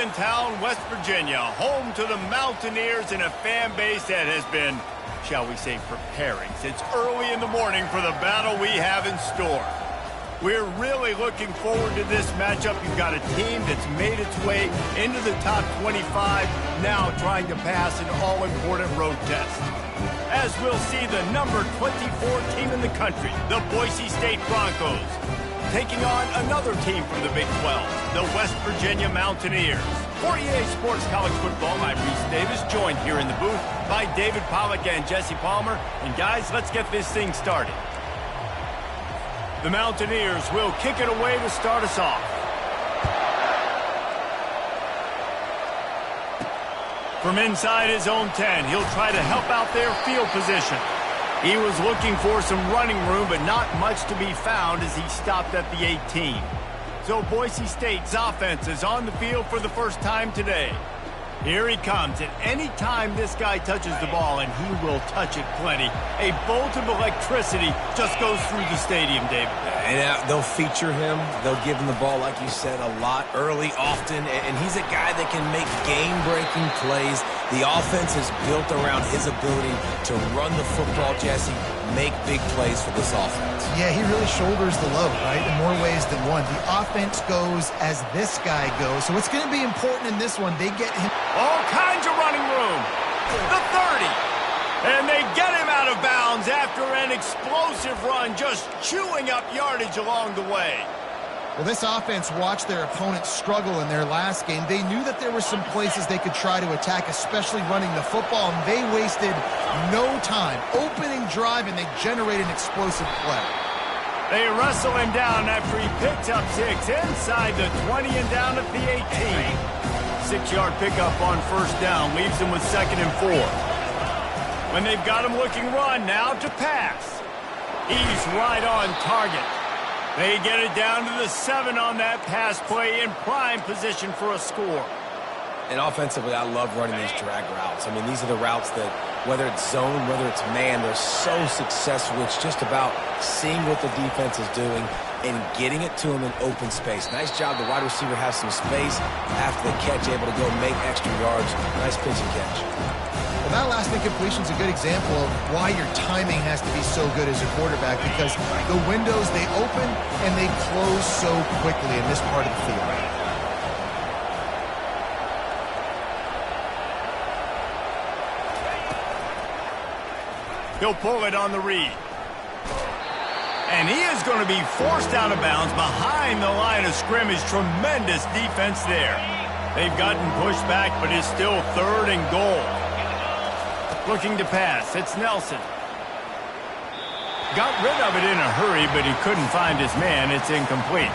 Morgantown, West Virginia, home to the Mountaineers and a fan base that has been, shall we say, preparing since early in the morning for the battle we have in store. We're really looking forward to this matchup. You've got a team that's made its way into the top 25, now trying to pass an all-important road test. As we'll see the number 24 team in the country, the Boise State Broncos, taking on another team from the Big 12, the West Virginia Mountaineers. For EA Sports College Football, I'm Reese Davis, joined here in the booth by David Pollack and Jesse Palmer. And guys, let's get this thing started. The Mountaineers will kick it away to start us off. From inside his own 10, he'll try to help out their field position. He was looking for some running room, but not much to be found as he stopped at the 18. So Boise State's offense is on the field for the first time today. Here he comes, and any time this guy touches the ball, and he will touch it plenty, a bolt of electricity just goes through the stadium, David. And they'll feature him. They'll give him the ball, like you said, a lot, early, often, and he's a guy that can make game-breaking plays. The offense is built around his ability to run the football, Jesse, make big plays for this offense. Yeah, he really shoulders the load, right, in more ways than one. The offense goes as this guy goes, so it's going to be important in this one. They get him all kinds of running room. The 30. And they get him out of bounds after an explosive run, just chewing up yardage along the way. Well, this offense watched their opponents struggle in their last game. They knew that there were some places they could try to attack, especially running the football, and they wasted no time. Opening drive, and they generated an explosive play. They wrestle him down after he picks up 6 inside the 20 and down at the 18. 6-yard pickup on first down leaves him with 2nd and 4. When they've got him looking run, now to pass. He's right on target. They get it down to the 7 on that pass play in prime position for a score. And offensively, I love running these drag routes. I mean, these are the routes that, whether it's zone, whether it's man, they're so successful. It's just about seeing what the defense is doing and getting it to him in open space. Nice job. The wide receiver has some space after the catch, able to go make extra yards. Nice pitch and catch. Well, that last incompletion is a good example of why your timing has to be so good as a quarterback, because the windows, they open and they close so quickly in this part of the field. He'll pull it on the read. And he is going to be forced out of bounds behind the line of scrimmage. Tremendous defense there. They've gotten pushed back, but it's still 3rd and goal. Looking to pass, it's Nelson. Got rid of it in a hurry, but he couldn't find his man. It's incomplete.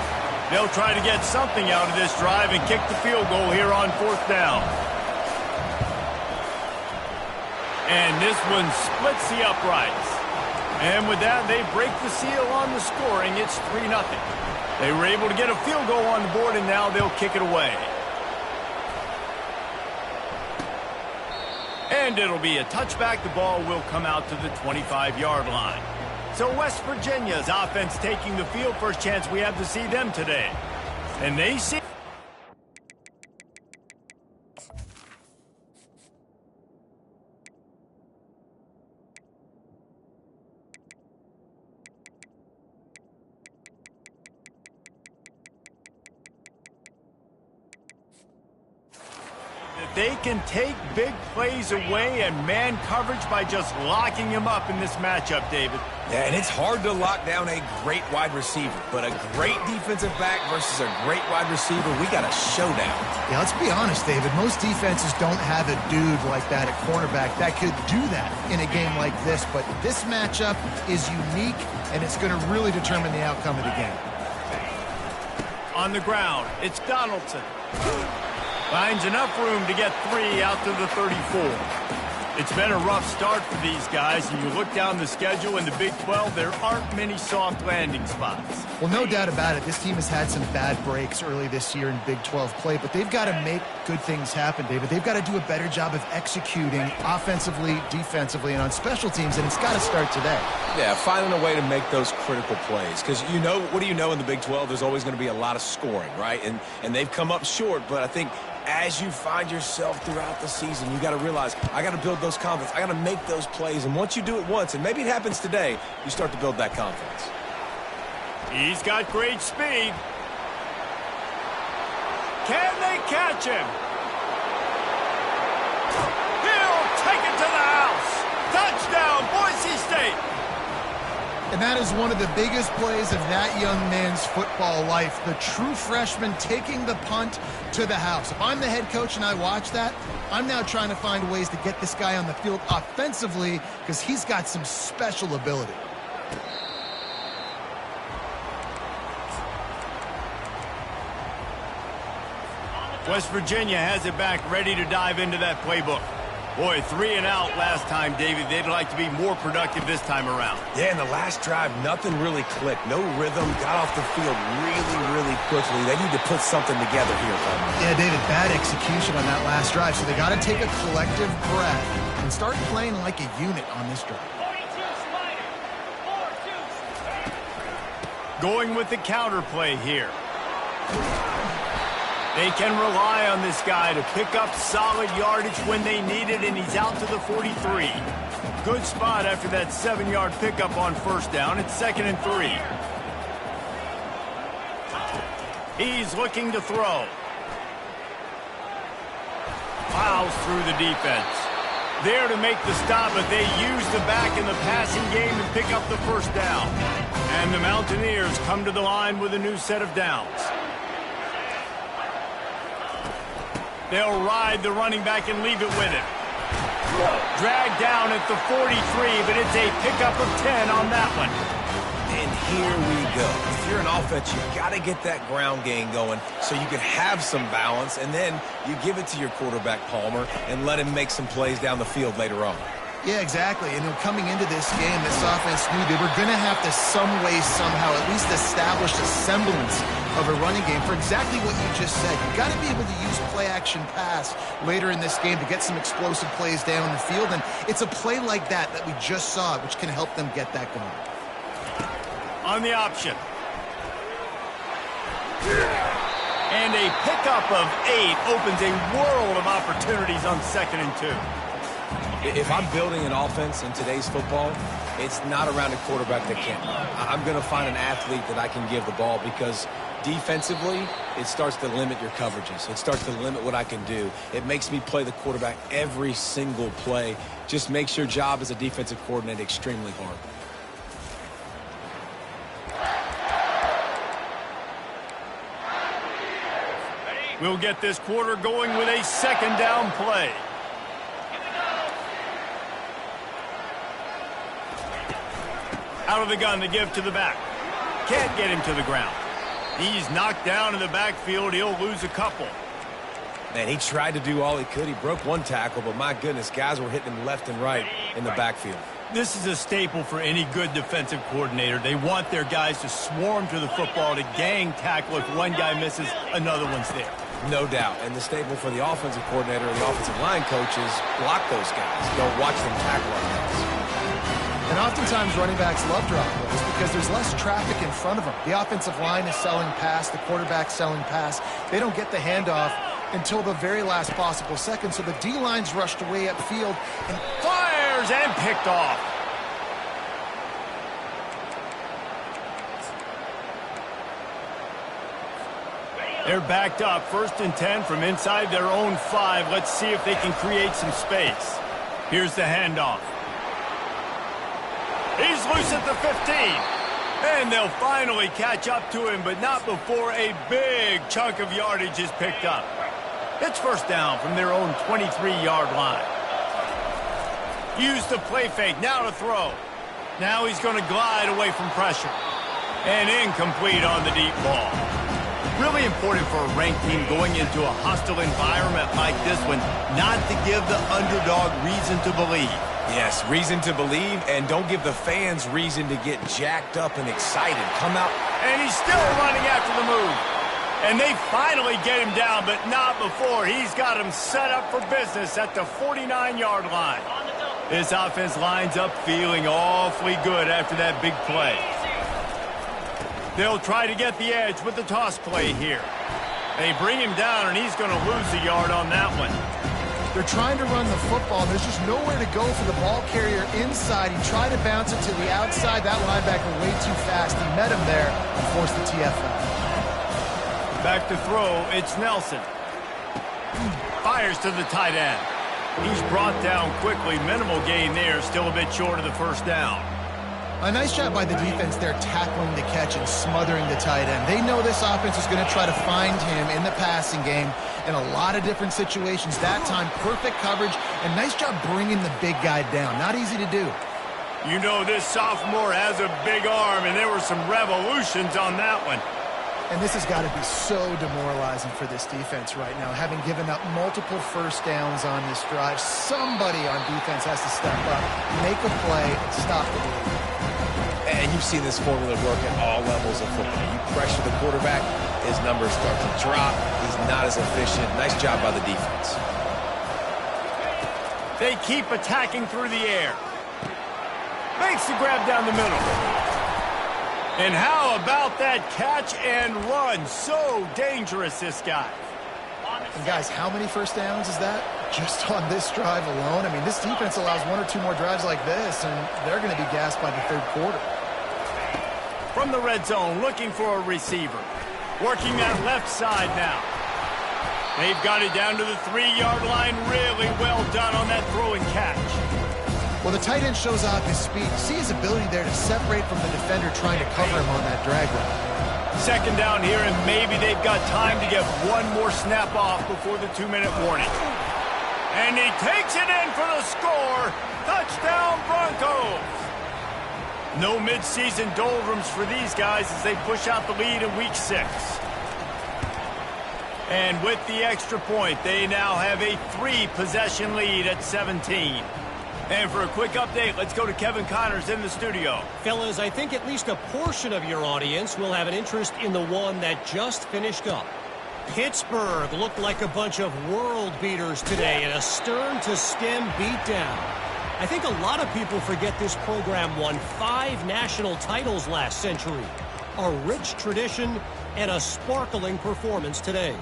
They'll try to get something out of this drive and kick the field goal here on 4th down. And this one splits the uprights. And with that, they break the seal on the scoring. It's 3-0. They were able to get a field goal on the board, and now they'll kick it away. And it'll be a touchback. The ball will come out to the 25-yard line. So West Virginia's offense taking the field. First chance we have to see them today. And they see... They can take big plays away and man coverage by just locking him up in this matchup, David. Yeah, and it's hard to lock down a great wide receiver, but a great defensive back versus a great wide receiver, we got a showdown. Yeah, let's be honest, David. Most defenses don't have a dude like that at cornerback that could do that in a game like this, but this matchup is unique, and it's going to really determine the outcome of the game. On the ground, it's Donaldson. Finds enough room to get 3 out to the 34. It's been a rough start for these guys, and you look down the schedule in the Big 12, there aren't many soft landing spots. Well, no doubt about it. This team has had some bad breaks early this year in Big 12 play, but they've got to make good things happen, David. They've got to do a better job of executing offensively, defensively, and on special teams, and it's got to start today. Yeah, finding a way to make those critical plays. Because, you know, what do you know in the Big 12? There's always going to be a lot of scoring, right? And they've come up short, but I think as you find yourself throughout the season, you got to realize, I got to build those confidence. I got to make those plays. And once you do it once, and maybe it happens today, you start to build that confidence. He's got great speed. Can they catch him? He'll take it to the house. Touchdown, Boise State. And that is one of the biggest plays of that young man's football life. The true freshman taking the punt to the house. If I'm the head coach and I watch that, I'm now trying to find ways to get this guy on the field offensively because he's got some special ability. West Virginia has it back, ready to dive into that playbook. Boy, 3 and out last time, David. They'd like to be more productive this time around. Yeah, in the last drive, nothing really clicked. No rhythm. Got off the field really quickly. They need to put something together here, Coleman. Yeah, David, bad execution on that last drive. So they got to take a collective breath and start playing like a unit on this drive. Going with the counter play here. They can rely on this guy to pick up solid yardage when they need it, and he's out to the 43. Good spot after that 7-yard pickup on first down. It's 2nd and 3. He's looking to throw. Plows through the defense. There to make the stop, but they use the back in the passing game to pick up the first down. And the Mountaineers come to the line with a new set of downs. They'll ride the running back and leave it with him. Dragged down at the 43, but it's a pickup of 10 on that one. And here we go. If you're an offense, you've got to get that ground game going so you can have some balance, and then you give it to your quarterback, Palmer, and let him make some plays down the field later on. Yeah, exactly. And coming into this game, this offense knew they were going to have to some way, somehow, at least establish a semblance of a running game for exactly what you just said. You've got to be able to use play-action pass later in this game to get some explosive plays down the field. And it's a play like that we just saw, which can help them get that going. On the option. And a pickup of 8 opens a world of opportunities on 2nd and 2. If I'm building an offense in today's football, it's not around a quarterback that can't run. I'm going to find an athlete that I can give the ball because defensively, it starts to limit your coverages. It starts to limit what I can do. It makes me play the quarterback every single play. Just makes your job as a defensive coordinator extremely hard. We'll get this quarter going with a 2nd down play. Out of the gun to give to the back. Can't get him to the ground. He's knocked down in the backfield. He'll lose a couple. Man, he tried to do all he could. He broke one tackle, but my goodness, guys were hitting him left and right in the backfield. This is a staple for any good defensive coordinator. They want their guys to swarm to the football, to gang tackle. If one guy misses, another one's there. No doubt. And the staple for the offensive coordinator and the offensive line coaches, block those guys. Don't watch them tackle our guys. And oftentimes running backs love drop plays because there's less traffic in front of them. The offensive line is selling pass, the quarterback's selling pass. They don't get the handoff until the very last possible second. So the D-line's rushed away upfield and fires and picked off. They're backed up, 1st and 10 from inside their own 5. Let's see if they can create some space. Here's the handoff. He's loose at the 15. And they'll finally catch up to him, but not before a big chunk of yardage is picked up. It's 1st down from their own 23-yard line. Use the play fake, now to throw. Now he's going to glide away from pressure. And incomplete on the deep ball. Really important for a ranked team going into a hostile environment like this one, not to give the underdog reason to believe. Yes, reason to believe, and don't give the fans reason to get jacked up and excited. Come out. And he's still running after the move. And they finally get him down, but not before. He's got him set up for business at the 49-yard line. This offense lines up feeling awfully good after that big play. They'll try to get the edge with the toss play here. They bring him down, and he's going to lose a yard on that one. They're trying to run the football. There's just nowhere to go for the ball carrier inside. He tried to bounce it to the outside. That linebacker way too fast. He met him there and forced the TFL. Back to throw, it's Nelson. Fires to the tight end. He's brought down quickly. Minimal gain there, still a bit short of the first down. A nice job by the defense there tackling the catch and smothering the tight end. They know this offense is going to try to find him in the passing game in a lot of different situations. That time, perfect coverage, and nice job bringing the big guy down. Not easy to do. You know this sophomore has a big arm, and there were some revolutions on that one. And this has got to be so demoralizing for this defense right now, having given up multiple first downs on this drive. Somebody on defense has to step up, make a play, and stop the bleeding. And you've seen this formula work at all levels of football. You pressure the quarterback, his numbers start to drop. He's not as efficient. Nice job by the defense. They keep attacking through the air. Makes the grab down the middle. And how about that catch and run? So dangerous, this guy. And guys, how many first downs is that? Just on this drive alone? I mean, this defense allows one or two more drives like this, and they're going to be gassed by the third quarter. From the red zone, looking for a receiver. Working that left side now. They've got it down to the 3-yard line. Really well done on that throw and catch. Well, the tight end shows off his speed. See his ability there to separate from the defender trying to cover him on that drag route. Second down here, and maybe they've got time to get one more snap off before the 2-minute warning. And he takes it in for the score. Touchdown, Broncos. No midseason doldrums for these guys as they push out the lead in Week 6. And with the extra point, they now have a 3-possession lead at 17. And for a quick update, let's go to Kevin Connors in the studio. Fellas, I think at least a portion of your audience will have an interest in the one that just finished up. Pittsburgh looked like a bunch of world beaters today in a stern-to-stem beatdown. I think a lot of people forget this program won 5 national titles last century. A rich tradition and a sparkling performance today.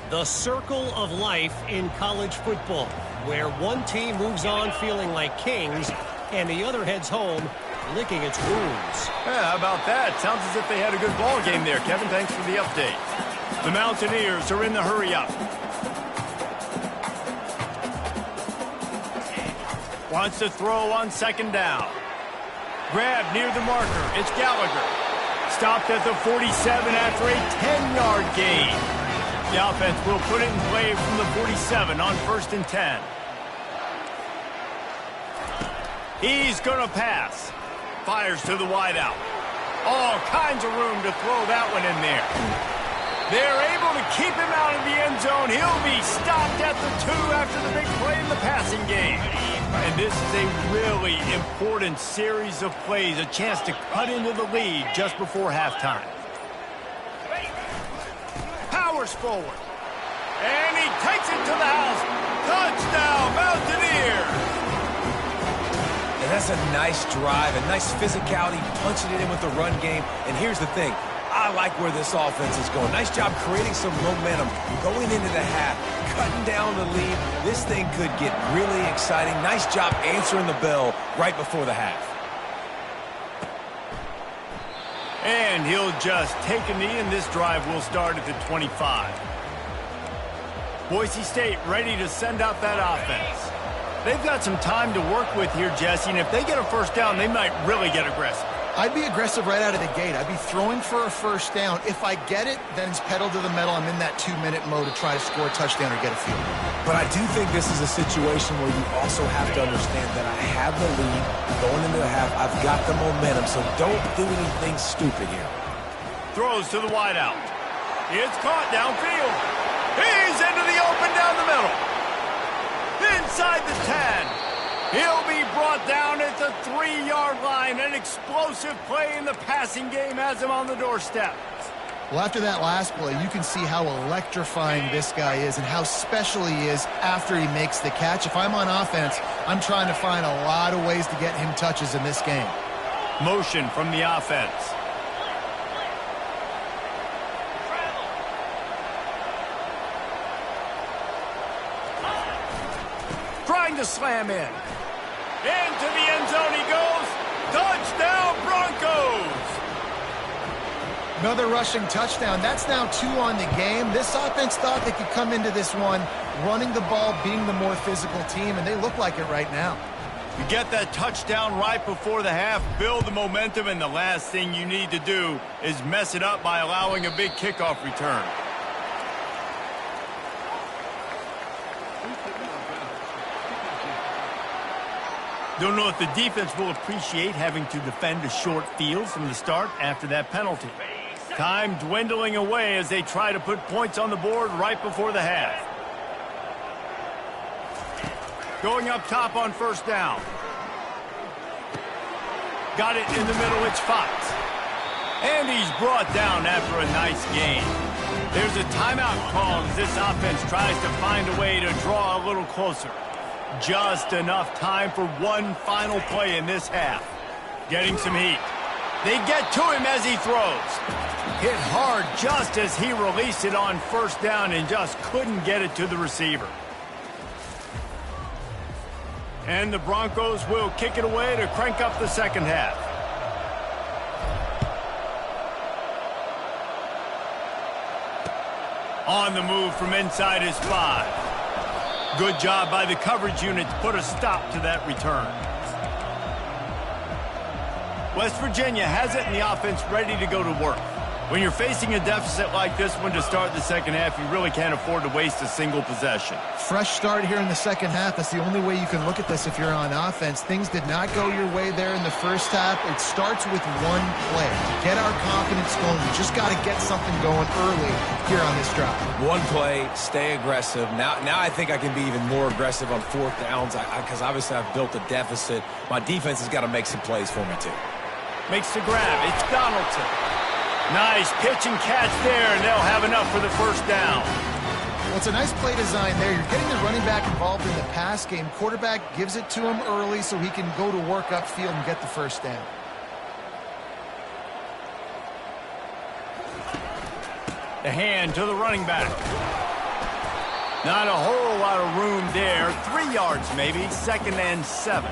The circle of life in college football, where one team moves on feeling like kings and the other heads home licking its wounds. Yeah, how about that? Sounds as if they had a good ball game there, Kevin. Thanks for the update. The Mountaineers are in the hurry-up. Wants to throw on second down. Grab near the marker. It's Gallagher. Stopped at the 47 after a 10-yard gain. The offense will put it in play from the 47 on 1st and 10. He's going to pass. Fires to the wideout. All kinds of room to throw that one in there. They're able to keep him out of the end zone. He'll be stopped at the 2 after the big play in the passing game. And this is a really important series of plays, a chance to cut into the lead just before halftime. Powers forward. And he takes it to the house. Touchdown, Mountaineers! And that's a nice drive, a nice physicality, punching it in with the run game. And here's the thing. I like where this offense is going. Nice job creating some momentum, going into the half, cutting down the lead. This thing could get really exciting. Nice job answering the bell right before the half. And he'll just take a knee, and this drive will start at the 25. Boise State ready to send out that offense. They've got some time to work with here, Jesse, and if they get a first down, they might really get aggressive. I'd be aggressive right out of the gate. I'd be throwing for a first down. If I get it, then it's pedal to the metal. I'm in that 2-minute mode to try to score a touchdown or get a field goal. But I do think this is a situation where you also have to understand that I have the lead going into the half. I've got the momentum, so don't do anything stupid here. Throws to the wideout. It's caught downfield. He's into the open down the middle. Inside the 10. He'll be brought down at the 3-yard line. An explosive play in the passing game has him on the doorstep. Well, after that last play, you can see how electrifying this guy is and how special he is after he makes the catch. If I'm on offense, I'm trying to find a lot of ways to get him touches in this game. Motion from the offense. trying to slam in. Into the end zone he goes. Touchdown, Broncos! Another rushing touchdown. That's now 2 on the game. This offense thought they could come into this one running the ball, being the more physical team, and they look like it right now. You get that touchdown right before the half, build the momentum, and the last thing you need to do is mess it up by allowing a big kickoff return. Don't know if the defense will appreciate having to defend a short field from the start after that penalty. Time dwindling away as they try to put points on the board right before the half. Going up top on first down. Got it in the middle, it's Fox. And he's brought down after a nice gain. There's a timeout call as this offense tries to find a way to draw a little closer. Just enough time for one final play in this half. Getting some heat. They get to him as he throws. Hit hard just as he released it on first down and just couldn't get it to the receiver. And the Broncos will kick it away to crank up the second half. On the move from inside his 5. Good job by the coverage unit to put a stop to that return. West Virginia has it in the offense ready to go to work. When you're facing a deficit like this one to start the second half, you really can't afford to waste a single possession. Fresh start here in the second half. That's the only way you can look at this if you're on offense. Things did not go your way there in the first half. It starts with one play. To get our confidence going, we just got to get something going early here on this drive. One play, stay aggressive. Now I think I can be even more aggressive on fourth downs because obviously I've built a deficit. My defense has got to make some plays for me too. Makes the grab. It's Donaldson. Nice pitch and catch there, and they'll have enough for the first down. Well, it's a nice play design there. You're getting the running back involved in the pass game. Quarterback gives it to him early so he can go to work upfield and get the first down. The hand to the running back. Not a whole lot of room there. 3 yards maybe, 2nd and 7.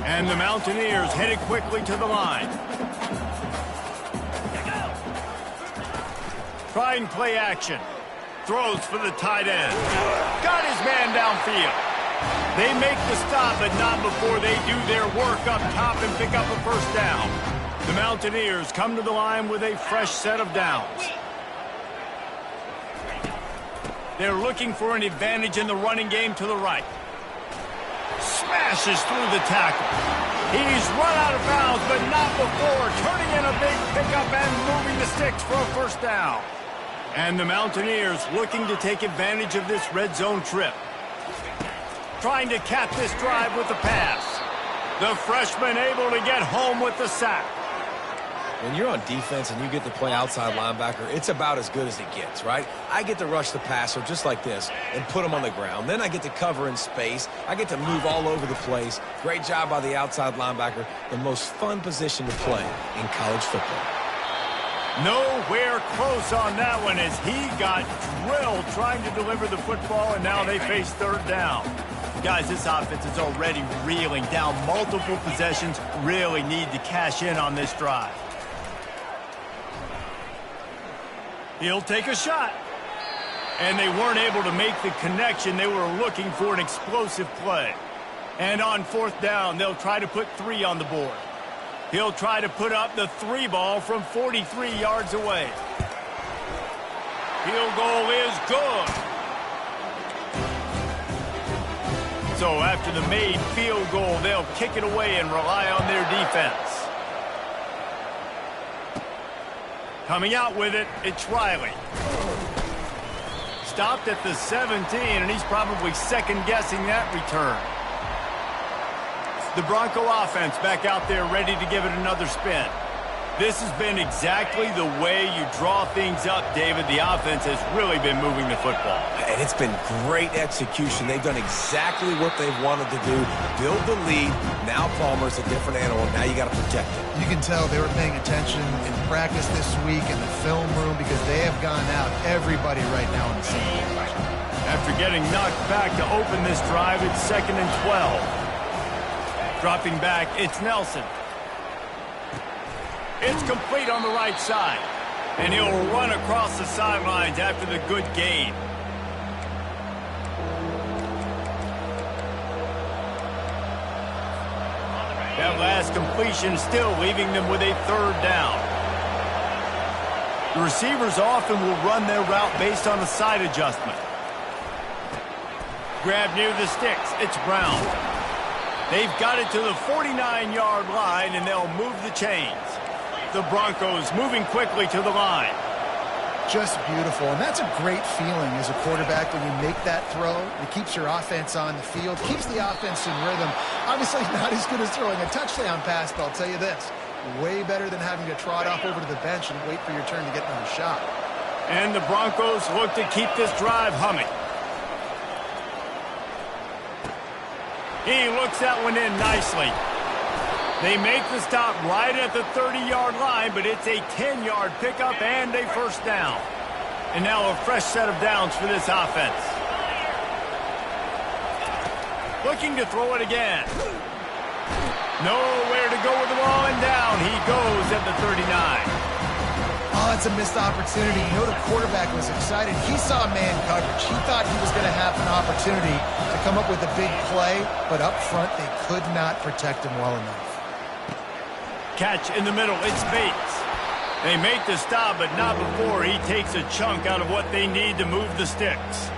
And the Mountaineers headed quickly to the line. Trying play action. Throws for the tight end. Got his man downfield. They make the stop, but not before they do their work up top and pick up a first down. The Mountaineers come to the line with a fresh set of downs. They're looking for an advantage in the running game to the right. Smashes through the tackle. He's run out of bounds, but not before turning in a big pickup and moving the sticks for a first down. And the Mountaineers looking to take advantage of this red zone trip. Trying to cap this drive with the pass. The freshman able to get home with the sack. When you're on defense and you get to play outside linebacker, it's about as good as it gets, right? I get to rush the passer just like this and put him on the ground. Then I get to cover in space. I get to move all over the place. Great job by the outside linebacker. The most fun position to play in college football. Nowhere close on that one as he got drilled trying to deliver the football, and now they face third down. Guys, this offense is already reeling down multiple possessions. Really need to cash in on this drive. He'll take a shot. And they weren't able to make the connection. They were looking for an explosive play. And on fourth down, they'll try to put 3 on the board. He'll try to put up the 3 ball from 43 yards away. Field goal is good. So after the made field goal, they'll kick it away and rely on their defense. Coming out with it, it's Riley. Stopped at the 17, and he's probably second-guessing that return. The Bronco offense back out there ready to give it another spin. This has been exactly the way you draw things up, David. The offense has really been moving the football. And it's been great execution. They've done exactly what they've wanted to do. Build the lead. Now Palmer's a different animal. Now you got to protect it. You can tell they were paying attention in practice this week in the film room because they have gone out everybody right now in the same direction. After getting knocked back to open this drive, it's 2nd and 12. Dropping back, it's Nelson. It's complete on the right side. And he'll run across the sidelines after the good gain. That last completion still leaving them with a 3rd down. The receivers often will run their route based on a side adjustment. Grab near the sticks. It's Brown. They've got it to the 49-yard line, and they'll move the chains. The Broncos moving quickly to the line. Just beautiful, and that's a great feeling as a quarterback when you make that throw. It keeps your offense on the field, keeps the offense in rhythm. Obviously not as good as throwing a touchdown pass, but I'll tell you this, way better than having to trot off over to the bench and wait for your turn to get another shot. And the Broncos look to keep this drive humming. He looks that one in nicely. They make the stop right at the 30-yard line, but it's a 10-yard pickup and a 1st down. And now a fresh set of downs for this offense. Looking to throw it again. Nowhere to go with the ball, and down he goes at the 39. Oh, it's a missed opportunity. You know the quarterback was excited. He saw man coverage. He thought he was going to have an opportunity to come up with a big play, but up front they could not protect him well enough. Catch in the middle, it's Bates. They make the stop, but not before he takes a chunk out of what they need to move the sticks.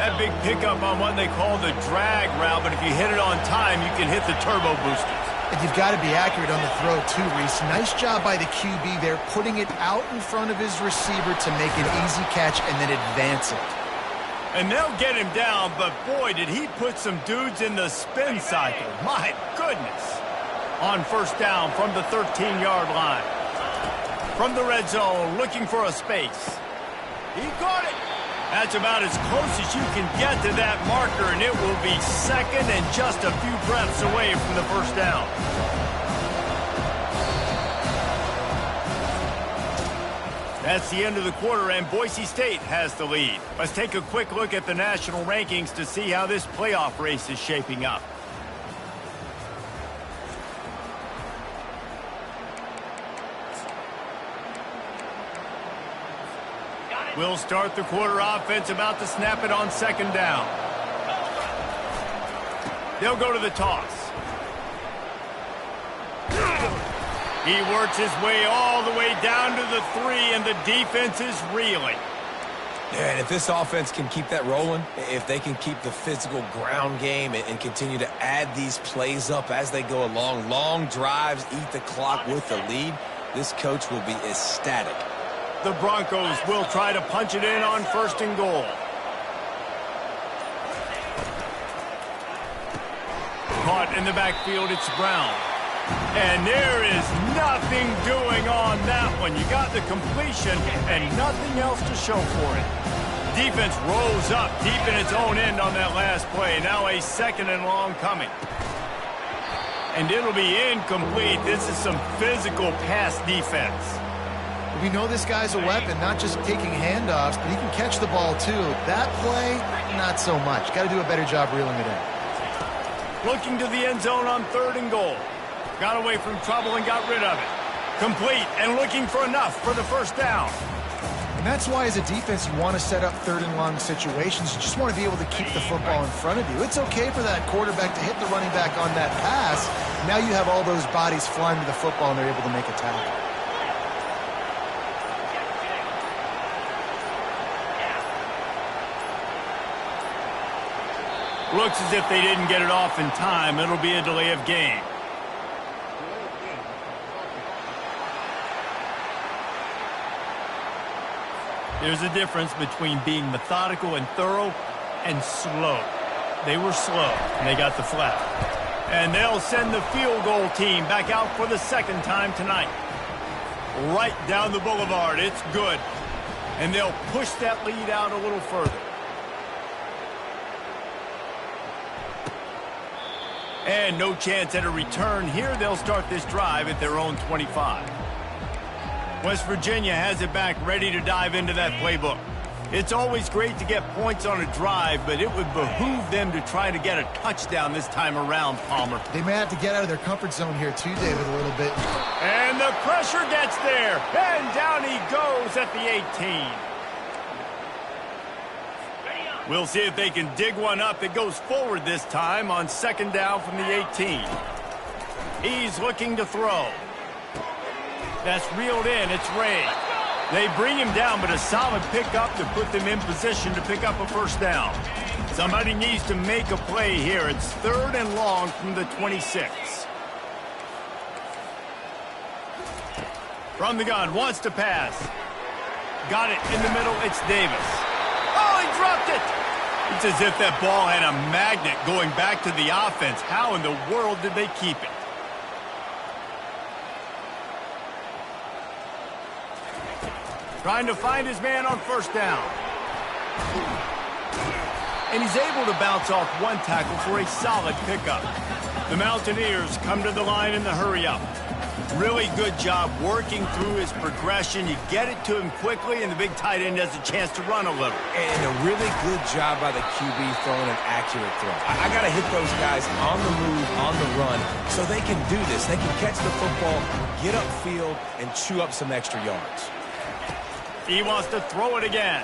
That big pickup on what they call the drag route, but if you hit it on time, you can hit the turbo boosters. And you've got to be accurate on the throw too, Reese. Nice job by the QB there, putting it out in front of his receiver to make an easy catch and then advance it. And they'll get him down, but boy, did he put some dudes in the spin cycle. My goodness. On 1st down from the 13-yard line. From the red zone, looking for a space. He got it. That's about as close as you can get to that marker, and it will be 2nd and just a few breaths away from the 1st down. That's the end of the quarter, and Boise State has the lead. Let's take a quick look at the national rankings to see how this playoff race is shaping up. We'll start the quarter offense about to snap it on 2nd down. They'll go to the toss. He works his way all the way down to the 3, and the defense is reeling. Yeah, and if this offense can keep that rolling, if they can keep the physical ground game and continue to add these plays up as they go along, long drives, eat the clock with the lead, this coach will be ecstatic. The Broncos will try to punch it in on 1st and goal. Caught in the backfield, it's Brown. And there is nothing doing on that one. You got the completion and nothing else to show for it. Defense rolls up deep in its own end on that last play. Now a 2nd and long coming. And it'll be incomplete. This is some physical pass defense. We know this guy's a weapon, not just taking handoffs, but he can catch the ball too. That play, not so much. Got to do a better job reeling it in. Looking to the end zone on 3rd and goal. Got away from trouble and got rid of it. Complete and looking for enough for the 1st down. And that's why as a defense you want to set up 3rd and long situations. You just want to be able to keep the football in front of you. It's okay for that quarterback to hit the running back on that pass. Now you have all those bodies flying to the football and they're able to make a tackle. Looks as if they didn't get it off in time. It'll be a delay of game. There's a difference between being methodical and thorough and slow. They were slow, and they got the flag. And they'll send the field goal team back out for the 2nd time tonight. Right down the boulevard. It's good. And they'll push that lead out a little further. And no chance at a return here. They'll start this drive at their own 25. West Virginia has it back, ready to dive into that playbook. It's always great to get points on a drive, but it would behoove them to try to get a touchdown this time around, Palmer. They may have to get out of their comfort zone here too, David, a little bit. And the pressure gets there, and down he goes at the 18. We'll see if they can dig one up that goes forward this time on second down from the 18. He's looking to throw. That's reeled in. It's Ray. They bring him down, but a solid pickup to put them in position to pick up a first down. Somebody needs to make a play here. It's 3rd and long from the 26. From the gun, wants to pass. Got it in the middle. It's Davis. Oh, he dropped it. It's as if that ball had a magnet going back to the offense. How in the world did they keep it? Trying to find his man on first down. And he's able to bounce off one tackle for a solid pickup. The Mountaineers come to the line in the hurry-up. Really good job working through his progression. You get it to him quickly, and the big tight end has a chance to run a little. And a really good job by the QB throwing an accurate throw. I got to hit those guys on the move, on the run, so they can do this. They can catch the football, get upfield, and chew up some extra yards. He wants to throw it again.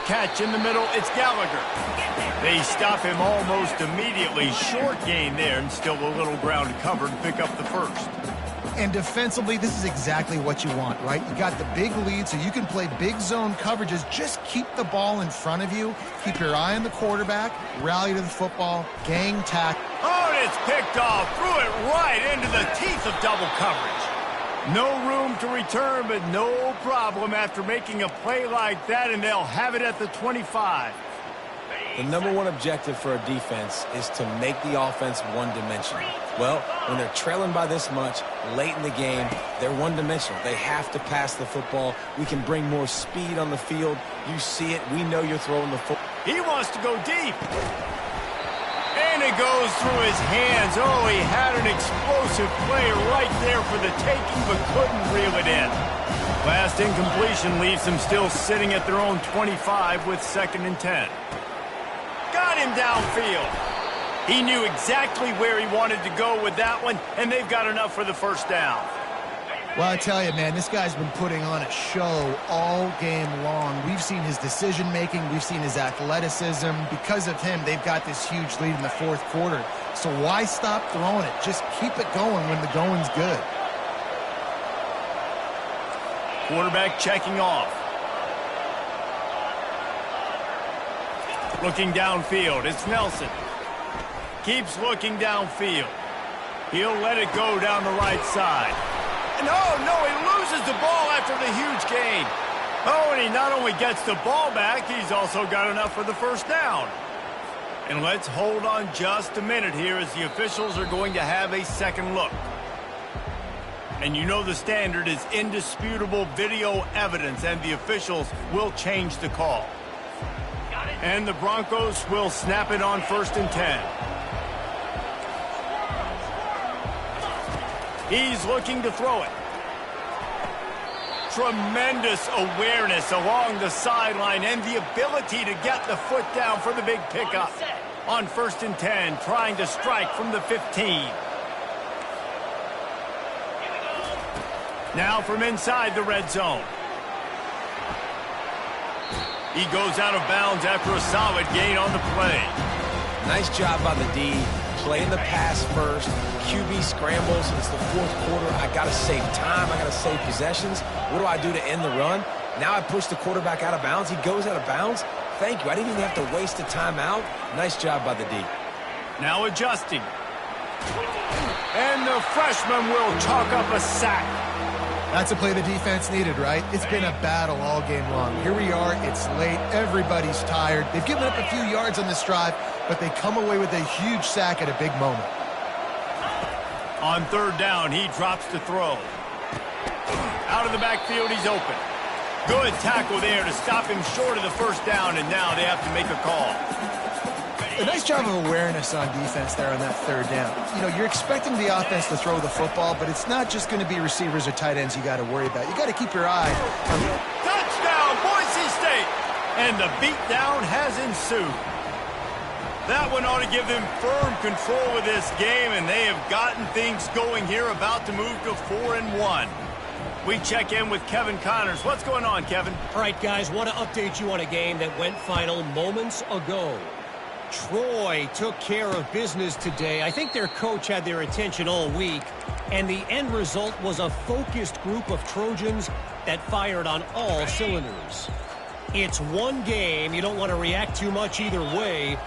Catch in the middle, it's Gallagher. They stop him almost immediately. Short gain there, and still a little ground covered to pick up the first. And defensively, this is exactly what you want, right? You got the big lead, so you can play big zone coverages. Just keep the ball in front of you. Keep your eye on the quarterback. Rally to the football. Gang tack. Oh, and it's picked off. Threw it right into the teeth of double coverage. No room to return, but no problem after making a play like that, and they'll have it at the 25. The number one objective for a defense is to make the offense one-dimensional. Well, when they're trailing by this much, late in the game, they're one-dimensional. They have to pass the football. We can bring more speed on the field. You see it. We know you're throwing the football. He wants to go deep. And it goes through his hands. Oh, he had an explosive play right there for the taking, but couldn't reel it in. Last incompletion leaves them still sitting at their own 25 with 2nd and 10. Got him downfield. He knew exactly where he wanted to go with that one, and they've got enough for the first down. Well, I tell you, man, this guy's been putting on a show all game long. We've seen his decision-making. We've seen his athleticism. Because of him, they've got this huge lead in the 4th quarter. So why stop throwing it? Just keep it going when the going's good. Quarterback checking off. Looking downfield, it's Nelson. Keeps looking downfield. He'll let it go down the right side. No, he loses the ball after the huge gain. Oh, and he not only gets the ball back, he's also got enough for the first down. And let's hold on just a minute here as the officials are going to have a second look. And you know the standard is indisputable video evidence, and the officials will change the call. And the Broncos will snap it on 1st and 10. He's looking to throw it. Tremendous awareness along the sideline and the ability to get the foot down for the big pickup. On 1st and 10, trying to strike from the 15. Now from inside the red zone. He goes out of bounds after a solid gain on the play. Nice job by the D. Playing the pass first. QB scrambles. It's the 4th quarter. I got to save time. I got to save possessions. What do I do to end the run? Now I push the quarterback out of bounds. He goes out of bounds. Thank you. I didn't even have to waste a timeout. Nice job by the D. Now adjusting. And the freshman will chalk up a sack. That's a play the defense needed, right? It's been a battle all game long. Here we are. It's late. Everybody's tired. They've given up a few yards on this drive, but they come away with a huge sack at a big moment. On 3rd down, he drops to throw. Out of the backfield, he's open. Good tackle there to stop him short of the first down, and now they have to make a call. A nice job of awareness on defense there on that 3rd down. You know, you're expecting the offense to throw the football, but it's not just going to be receivers or tight ends you got to worry about. You got to keep your eye on the... Touchdown, Boise State! And the beatdown has ensued. That one ought to give them firm control of this game, and they have gotten things going here, about to move to 4-1. We check in with Kevin Connors. What's going on, Kevin? All right, guys, want to update you on a game that went final moments ago. Troy took care of business today. I think their coach had their attention all week, and the end result was a focused group of Trojans that fired on all cylinders. It's one game. You don't want to react too much either way,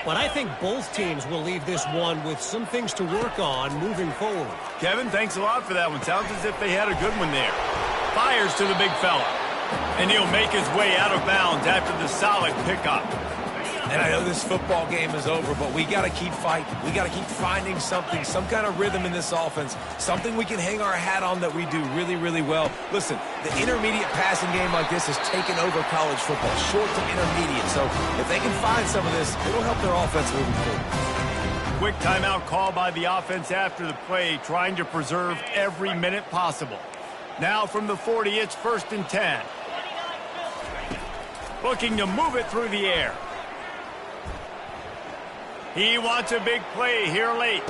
but I think both teams will leave this one with some things to work on moving forward. Kevin, thanks a lot for that one. Sounds as if they had a good one there. Fires to the big fella, and he'll make his way out of bounds after the solid pickup. And I know this football game is over, but we got to keep fighting. We got to keep finding something, some kind of rhythm in this offense, something we can hang our hat on that we do really, really well. Listen, the intermediate passing game like this has taken over college football, short to intermediate. So if they can find some of this, it'll help their offense moving forward. Quick timeout call by the offense after the play, trying to preserve every minute possible. Now from the 40, it's 1st and 10. Looking to move it through the air. He wants a big play here late.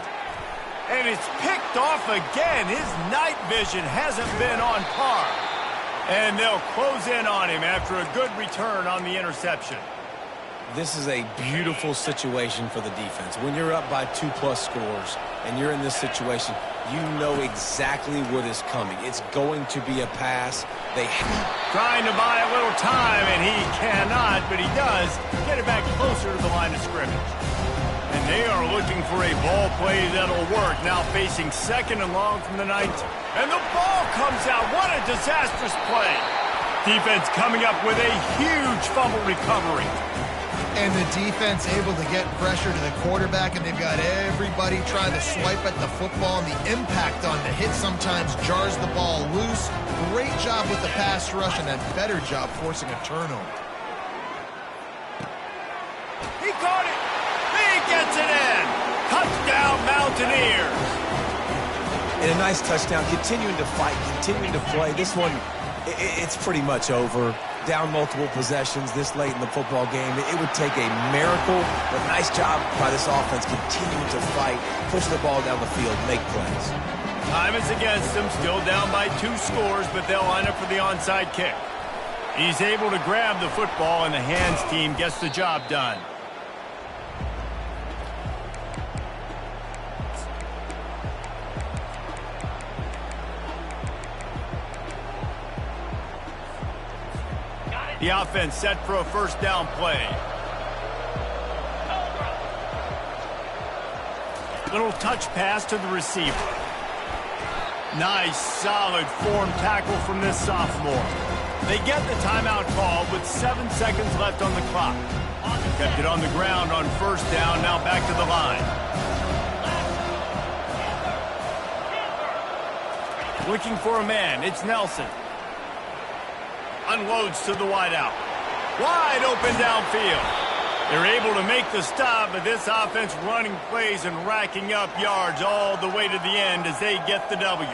And it's picked off again. His night vision hasn't been on par. And they'll close in on him after a good return on the interception. This is a beautiful situation for the defense. When you're up by 2+ scores and you're in this situation, you know exactly what is coming. It's going to be a pass. Trying to buy a little time, and he cannot, but he does get it back closer to the line of scrimmage. And they are looking for a ball play that'll work. Now facing 2nd and long from the 19. And the ball comes out. What a disastrous play. Defense coming up with a huge fumble recovery. And the defense able to get pressure to the quarterback, and they've got everybody trying to swipe at the football, and the impact on the hit sometimes jars the ball loose. Great job with the pass rush, and a better job forcing a turnover. He caught it. He gets it in. Touchdown, Mountaineers. And a nice touchdown, continuing to fight, continuing to play. This one, it's pretty much over. Down multiple possessions this late in the football game. It would take a miracle, but nice job by this offense continuing to fight, push the ball down the field, make plays. Time is against them, still down by 2 scores, but they'll line up for the onside kick. He's able to grab the football, and the hands team gets the job done. The offense set for a 1st down play. Little touch pass to the receiver. Nice, solid form tackle from this sophomore. They get the timeout call with 7 seconds left on the clock. Kept it on the ground on 1st down, now back to the line. Looking for a man, it's Nelson. Unloads to the wideout. Wide open downfield. They're able to make the stop, but this offense running plays and racking up yards all the way to the end as they get the W.